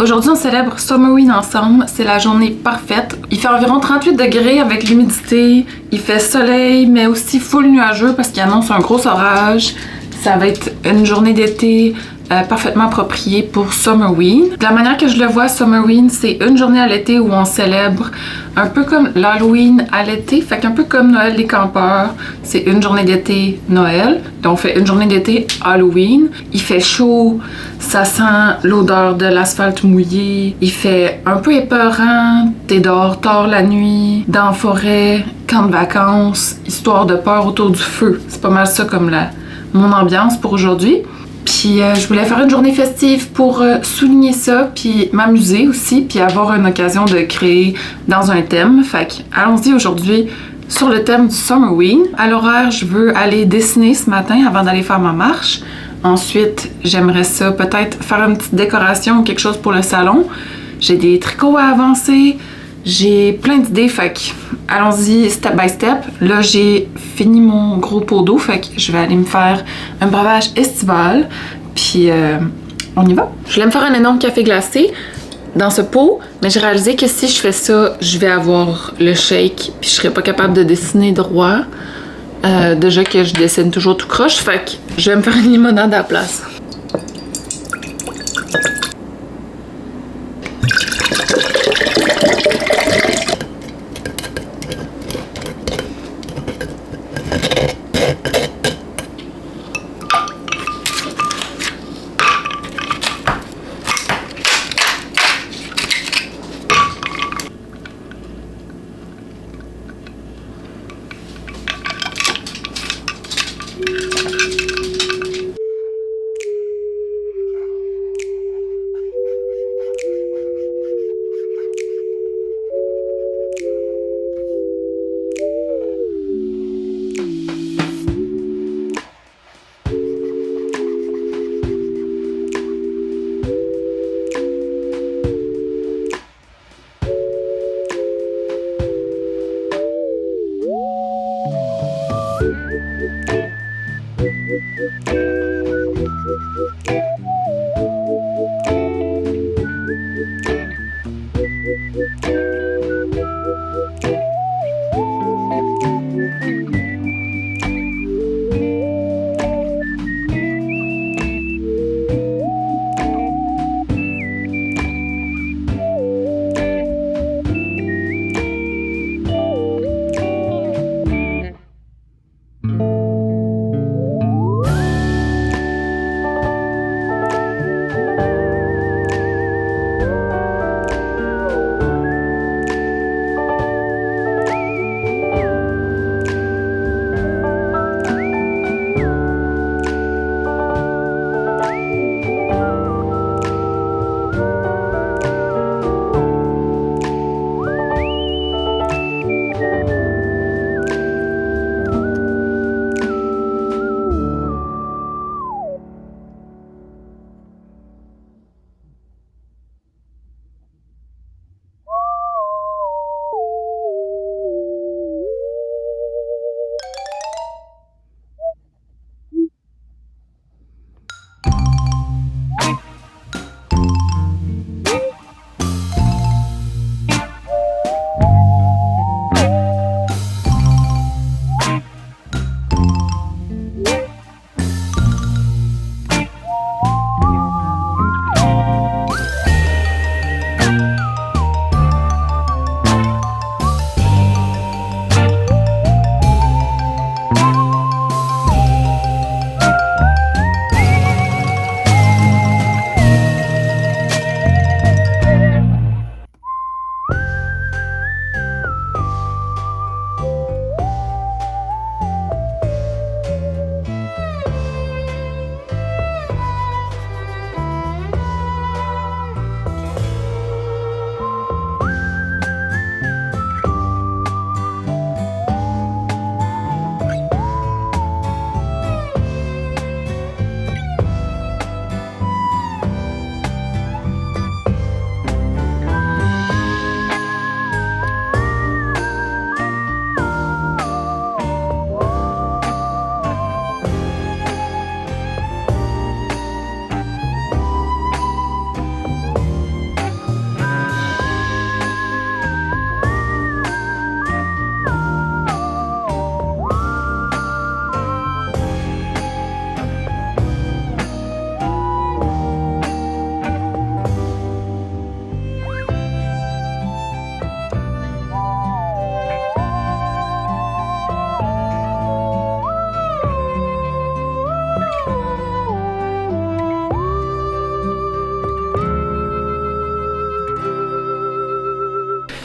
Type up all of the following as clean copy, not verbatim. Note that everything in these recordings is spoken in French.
Aujourd'hui, on célèbre Summerween ensemble. C'est la journée parfaite. Il fait environ 38 degrés avec l'humidité. Il fait soleil, mais aussi full nuageux parce qu'il annonce un gros orage. Ça va être une journée d'été parfaitement appropriée pour Summerween. De la manière que je le vois, Summerween, c'est une journée à l'été où on célèbre un peu comme l'Halloween à l'été, fait qu'un peu comme Noël des campeurs, c'est une journée d'été Noël, donc on fait une journée d'été Halloween. Il fait chaud, ça sent l'odeur de l'asphalte mouillé, il fait un peu épeurant, t'es dehors tard la nuit, dans la forêt, camp de vacances, histoire de peur autour du feu. C'est pas mal ça comme mon ambiance pour aujourd'hui. Puis je voulais faire une journée festive pour souligner ça, puis m'amuser aussi, puis avoir une occasion de créer dans un thème. Fait que allons-y aujourd'hui sur le thème du Summerween. À l'horaire, je veux aller dessiner ce matin avant d'aller faire ma marche. Ensuite, j'aimerais ça peut-être faire une petite décoration ou quelque chose pour le salon. J'ai des tricots à avancer. J'ai plein d'idées, fait que allons-y step by step. Là, j'ai fini mon gros pot d'eau, fait que je vais aller me faire un breuvage estival, puis on y va. Je voulais me faire un énorme café glacé dans ce pot, mais j'ai réalisé que si je fais ça, je vais avoir le shake, puis je serai pas capable de dessiner droit. Déjà que je dessine toujours tout croche, fait que je vais me faire une limonade à la place.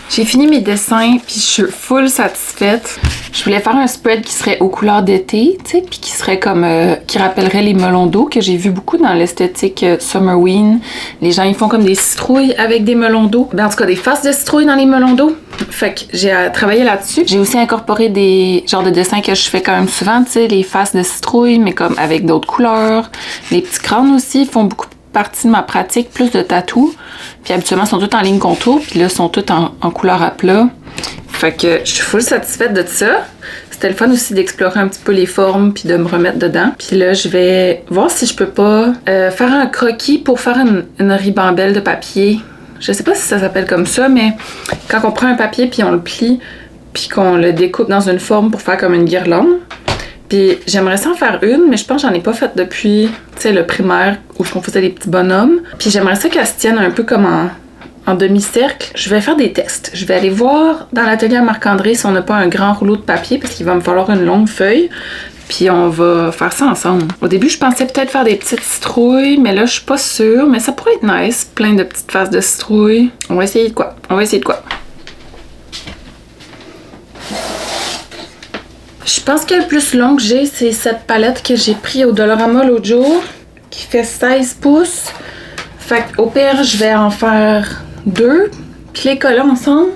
J'ai fini mes dessins, puis je suis full satisfaite. Je voulais faire un spread qui serait aux couleurs d'été, tu sais, puis qui serait comme... qui rappellerait les melons d'eau que j'ai vu beaucoup dans l'esthétique Summerween. Les gens, ils font comme des citrouilles avec des melons d'eau. Ben, en tout cas, des faces de citrouilles dans les melons d'eau. Fait que j'ai travaillé là-dessus. J'ai aussi incorporé des genres de dessins que je fais quand même souvent, tu sais, les faces de citrouilles, mais comme avec d'autres couleurs. Les petits crânes aussi font beaucoup partie de ma pratique, plus de tatou. Puis habituellement, ils sont tous en ligne contour, puis là, ils sont tous en couleur à plat. Fait que je suis full satisfaite de ça. C'était le fun aussi d'explorer un petit peu les formes puis de me remettre dedans. Puis là, je vais voir si je peux pas faire un croquis pour faire une ribambelle de papier. Je sais pas si ça s'appelle comme ça, mais quand on prend un papier puis on le plie puis qu'on le découpe dans une forme pour faire comme une guirlande. Puis j'aimerais ça en faire une, mais je pense que j'en ai pas fait depuis, tu sais, le primaire où on faisait des petits bonhommes. Puis j'aimerais ça qu'elle se tienne un peu comme en demi-cercle. Je vais faire des tests. Je vais aller voir dans l'atelier à Marc-André si on n'a pas un grand rouleau de papier parce qu'il va me falloir une longue feuille. Puis on va faire ça ensemble. Au début, je pensais peut-être faire des petites citrouilles, mais là, je suis pas sûre. Mais ça pourrait être nice, plein de petites faces de citrouilles. On va essayer de quoi? Je pense que le plus long que j'ai, c'est cette palette que j'ai pris au Dollarama l'autre jour, qui fait 16 pouces. Fait qu'au pire, je vais en faire 2, puis les coller ensemble.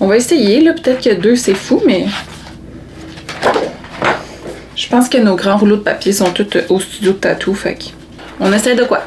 On va essayer, là. Peut-être que 2, c'est fou, mais... Je pense que nos grands rouleaux de papier sont tous au studio de tatou, fait qu'on essaie de quoi?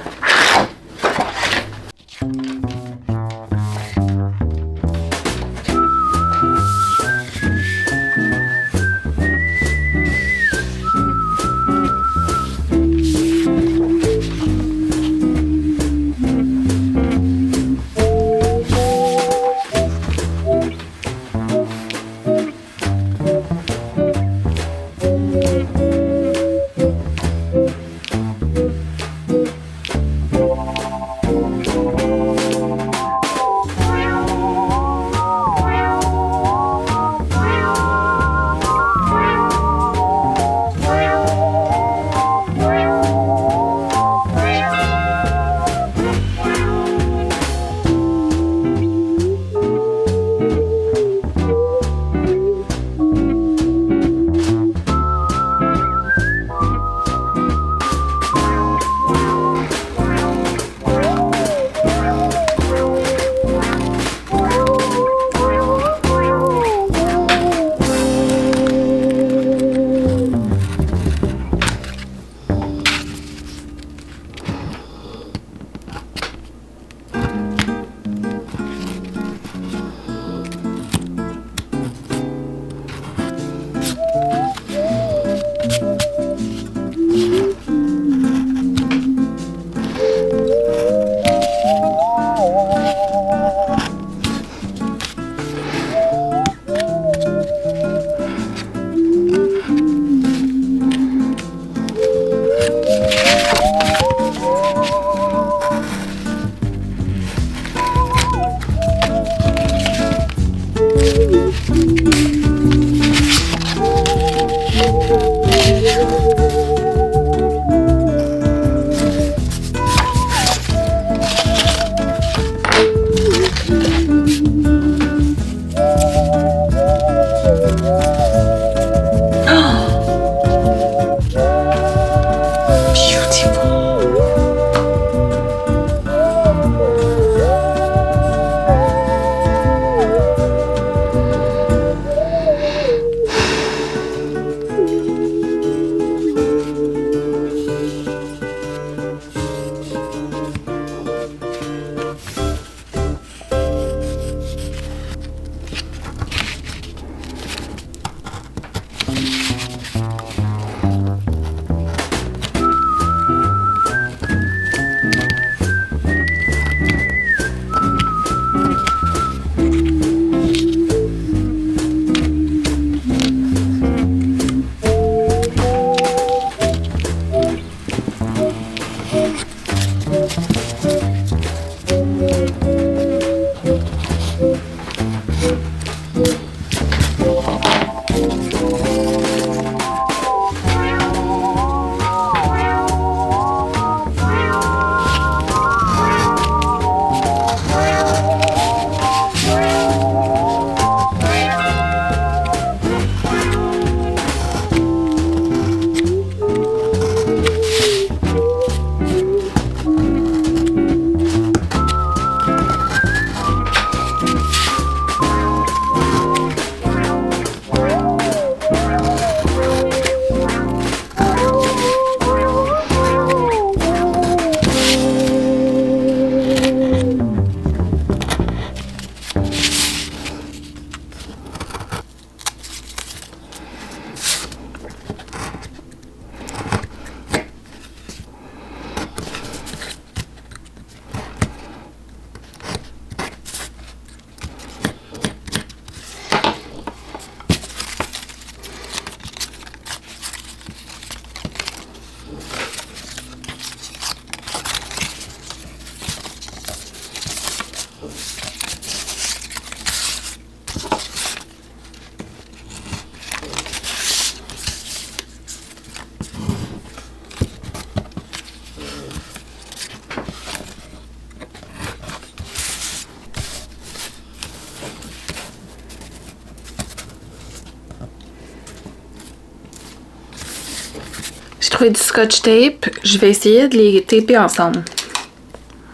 J'ai trouvé du scotch tape. Je vais essayer de les taper ensemble.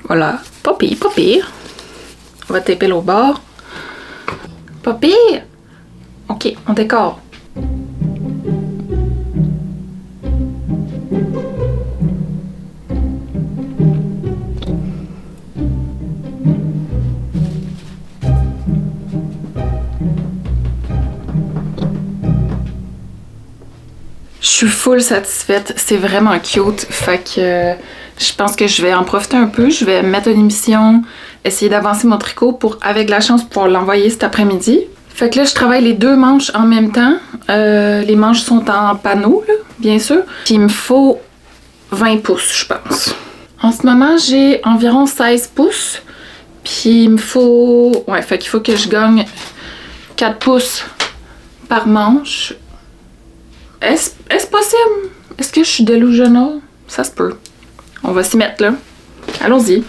Voilà. Pas pire, pas pire. On va taper l'autre bord. Pas pire. Ok, on décore. Je suis full satisfaite, c'est vraiment cute, fait que je pense que je vais en profiter un peu, je vais mettre une émission, essayer d'avancer mon tricot pour, avec la chance, pouvoir l'envoyer cet après-midi. Fait que là, je travaille les deux manches en même temps, les manches sont en panneau, là, bien sûr, puis il me faut 20 pouces, je pense. En ce moment, j'ai environ 16 pouces, puis il me faut, ouais, fait qu'il faut que je gagne 4 pouces par manche. Est-ce possible? Est-ce que je suis delusional? Ça se peut. On va s'y mettre là. Allons-y.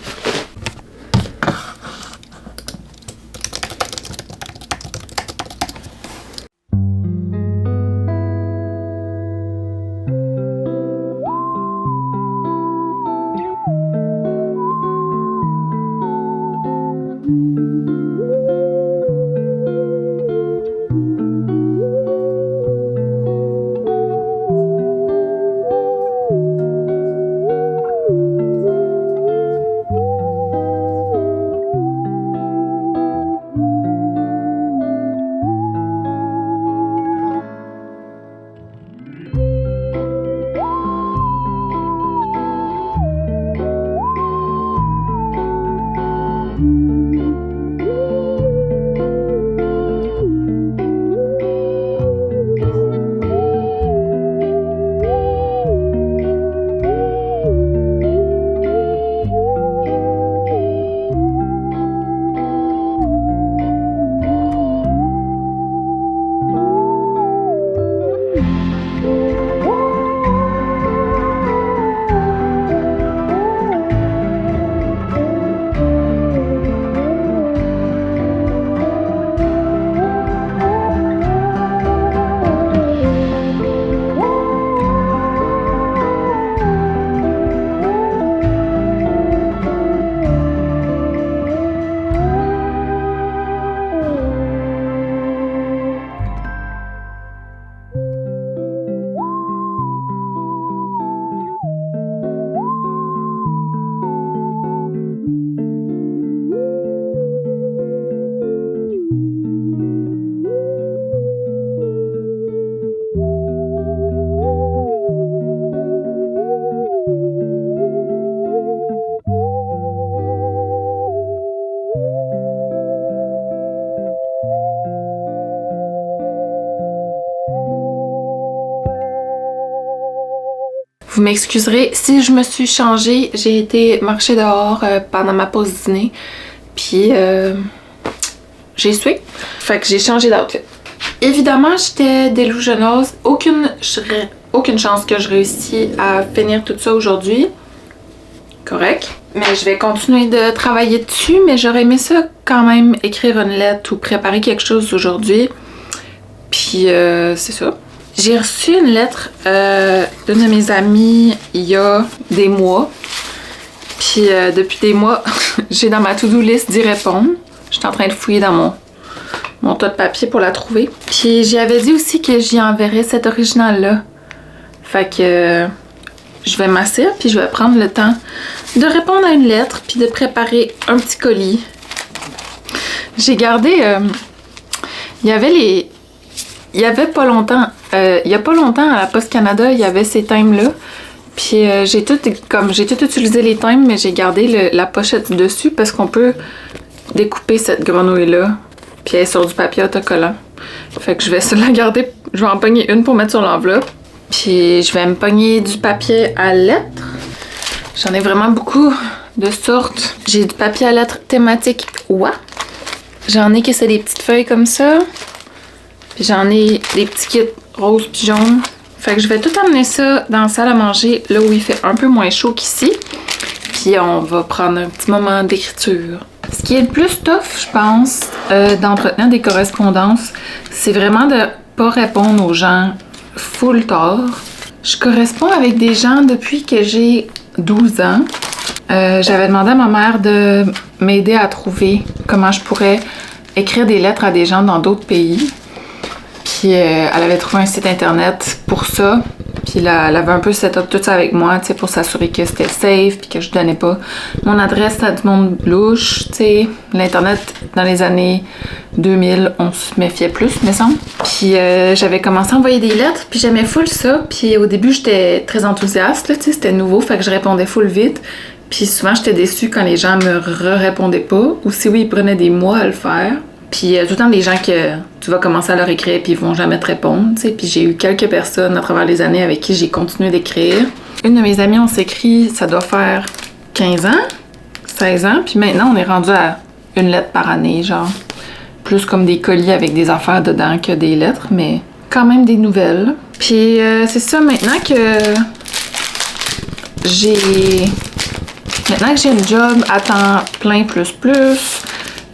Vous m'excuserez, si je me suis changée, j'ai été marcher dehors pendant ma pause dîner, puis j'ai sué. Fait que j'ai changé d'outfit. Évidemment, j'étais delusional, aucune chance que je réussisse à finir tout ça aujourd'hui. Correct. Mais je vais continuer de travailler dessus, mais j'aurais aimé ça quand même écrire une lettre ou préparer quelque chose aujourd'hui. Puis c'est ça. J'ai reçu une lettre d'une de mes amies il y a des mois. Puis depuis des mois, j'ai dans ma to-do list d'y répondre. J'étais en train de fouiller dans mon tas de papier pour la trouver. Puis j'y avais dit aussi que j'y enverrais cet original-là. Fait que je vais m'asseoir puis je vais prendre le temps de répondre à une lettre puis de préparer un petit colis. J'ai gardé... il y avait pas longtemps... il y a pas longtemps, à la Poste Canada, il y avait ces timbres-là. Puis j'ai tout utilisé les timbres, mais j'ai gardé la pochette dessus parce qu'on peut découper cette grenouille-là. Puis elle est sur du papier autocollant. Fait que je vais la garder. Je vais en pogner une pour mettre sur l'enveloppe. Puis je vais me pogner du papier à lettres. J'en ai vraiment beaucoup. de sortes. J'ai du papier à lettres thématique WA. J'en ai que c'est des petites feuilles comme ça. Puis j'en ai des petits kits roses puis jaunes. Fait que je vais tout emmener ça dans la salle à manger, là où il fait un peu moins chaud qu'ici. Puis on va prendre un petit moment d'écriture. Ce qui est le plus tough, je pense, d'entretenir des correspondances, c'est vraiment de pas répondre aux gens full tard. Je corresponds avec des gens depuis que j'ai 12 ans. J'avais demandé à ma mère de m'aider à trouver comment je pourrais écrire des lettres à des gens dans d'autres pays. Puis elle avait trouvé un site internet pour ça. Puis là, elle avait un peu set-up tout ça avec moi, tu sais, pour s'assurer que c'était safe, puis que je donnais pas mon adresse à du monde louche, tu sais. L'Internet, dans les années 2000, on se méfiait plus, me semble. Puis j'avais commencé à envoyer des lettres, puis j'aimais full ça. Puis au début, j'étais très enthousiaste, là, tu sais, c'était nouveau, fait que je répondais full vite. Puis souvent, j'étais déçue quand les gens me répondaient pas, ou si oui, ils prenaient des mois à le faire. Puis tout le temps des gens que tu vas commencer à leur écrire puis ils vont jamais te répondre, tu sais. Puis j'ai eu quelques personnes à travers les années avec qui j'ai continué d'écrire. Une de mes amies, on s'écrit, ça doit faire 15 ans, 16 ans. Puis maintenant, on est rendu à une lettre par année, genre. Plus comme des colis avec des affaires dedans que des lettres, mais quand même des nouvelles. Puis c'est ça, maintenant que j'ai une job à temps plein plus,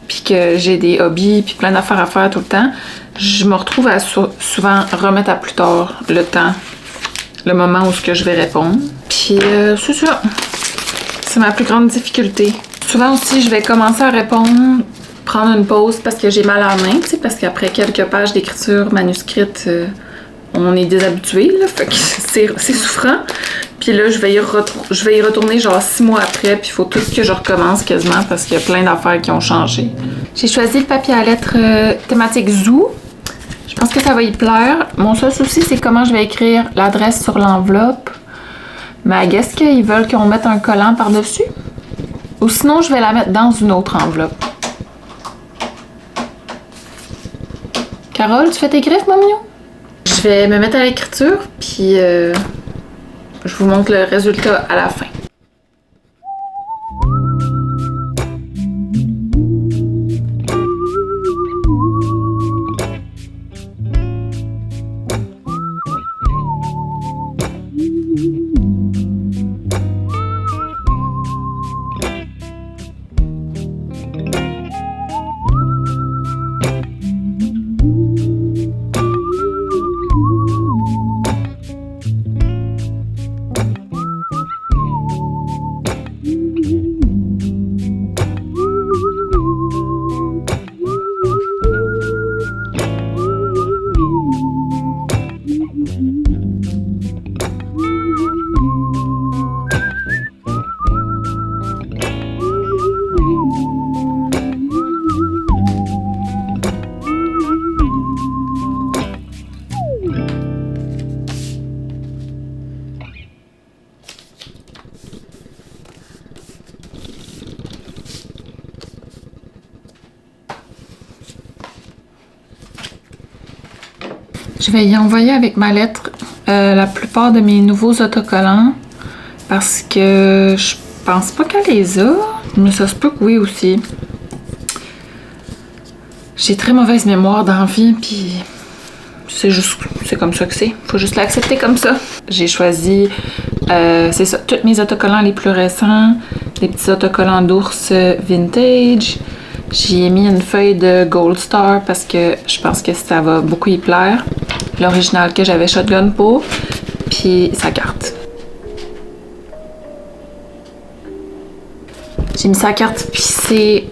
puis que j'ai des hobbies, puis plein d'affaires à faire tout le temps, je me retrouve à souvent remettre à plus tard le temps, le moment où je vais répondre. Puis c'est ça. C'est ma plus grande difficulté. Souvent aussi, je vais commencer à répondre, prendre une pause parce que j'ai mal à la main, tu sais, parce qu'après quelques pages d'écriture manuscrite, on est déshabitué, là, fait que c'est souffrant. Puis là, je vais y retourner genre 6 mois après, puis il faut tout que je recommence quasiment parce qu'il y a plein d'affaires qui ont changé. J'ai choisi le papier à lettres thématique zoo. Je pense que ça va y plaire. Mon seul souci, c'est comment je vais écrire l'adresse sur l'enveloppe. Mais est-ce qu'ils veulent qu'on mette un collant par-dessus? Ou sinon, je vais la mettre dans une autre enveloppe. Carole, tu fais tes griffes, mon mignon? Je vais me mettre à l'écriture, puis je vous montre le résultat à la fin. Je vais y envoyer avec ma lettre la plupart de mes nouveaux autocollants parce que je pense pas qu'elle les a, mais ça se peut que oui aussi. J'ai très mauvaise mémoire dans la vie, puis c'est comme ça que c'est. Faut juste l'accepter comme ça. J'ai choisi, c'est ça, tous mes autocollants les plus récents, des petits autocollants d'ours vintage. J'y ai mis une feuille de Gold Star parce que je pense que ça va beaucoup y plaire. L'original que j'avais shotgun pour, puis sa carte. J'ai mis sa carte, puis c'est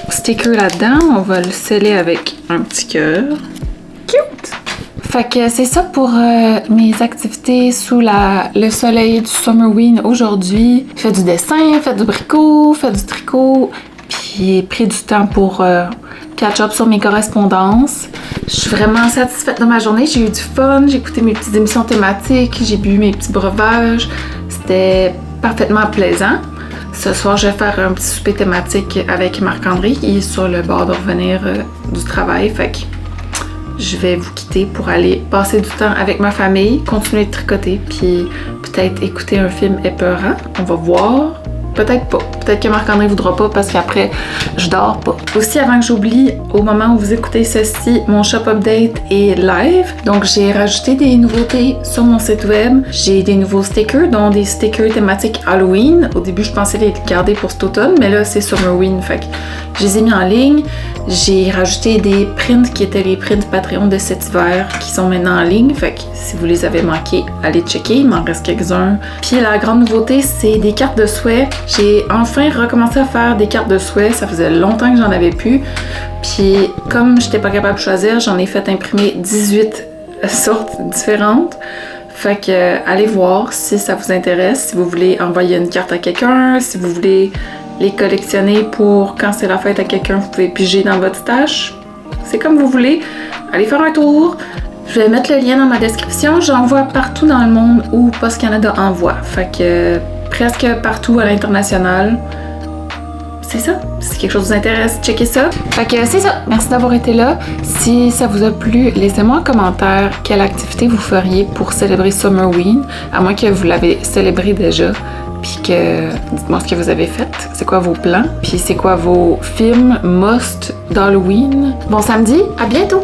sticker là-dedans. On va le sceller avec un petit cœur. Cute! Fait que c'est ça pour mes activités sous le soleil du Summerween aujourd'hui. J'ai fait du dessin, fait du bricot, fait du tricot, puis pris du temps pour catch-up sur mes correspondances. Je suis vraiment satisfaite de ma journée. J'ai eu du fun, j'ai écouté mes petites émissions thématiques, j'ai bu mes petits breuvages. C'était parfaitement plaisant. Ce soir, je vais faire un petit souper thématique avec Marc-André qui est sur le bord de revenir du travail. Fait que je vais vous quitter pour aller passer du temps avec ma famille, continuer de tricoter, puis peut-être écouter un film épeurant. On va voir. peut-être pas. Peut-être que Marc-André voudra pas parce qu'après, je dors pas. Aussi, avant que j'oublie, au moment où vous écoutez ceci, mon shop update est live. Donc, j'ai rajouté des nouveautés sur mon site web. J'ai des nouveaux stickers, dont des stickers thématiques Halloween. Au début, je pensais les garder pour cet automne, mais là, c'est Summerween. Fait que je les ai mis en ligne. J'ai rajouté des prints qui étaient les prints Patreon de cet hiver qui sont maintenant en ligne. Fait que si vous les avez manqués, allez checker. Il m'en reste quelques-uns. Puis la grande nouveauté, c'est des cartes de souhait. J'ai enfin recommencé à faire des cartes de souhait. Ça faisait longtemps que j'en avais plus. Puis comme j'étais pas capable de choisir, j'en ai fait imprimer 18 sortes différentes. Fait que allez voir si ça vous intéresse, si vous voulez envoyer une carte à quelqu'un, si vous voulez les collectionner pour quand c'est la fête à quelqu'un, vous pouvez piger dans votre stash. C'est comme vous voulez. Allez faire un tour. Je vais mettre le lien dans ma description. J'envoie partout dans le monde où Post Canada envoie. Fait que presque partout à l'international. C'est ça. Si quelque chose vous intéresse, checkez ça. Fait que c'est ça. Merci d'avoir été là. Si ça vous a plu, laissez-moi en commentaire quelle activité vous feriez pour célébrer Summerween, à moins que vous l'avez célébré déjà. Puis que dites-moi ce que vous avez fait, c'est quoi vos plans, puis c'est quoi vos films must d'Halloween. Bon samedi, à bientôt!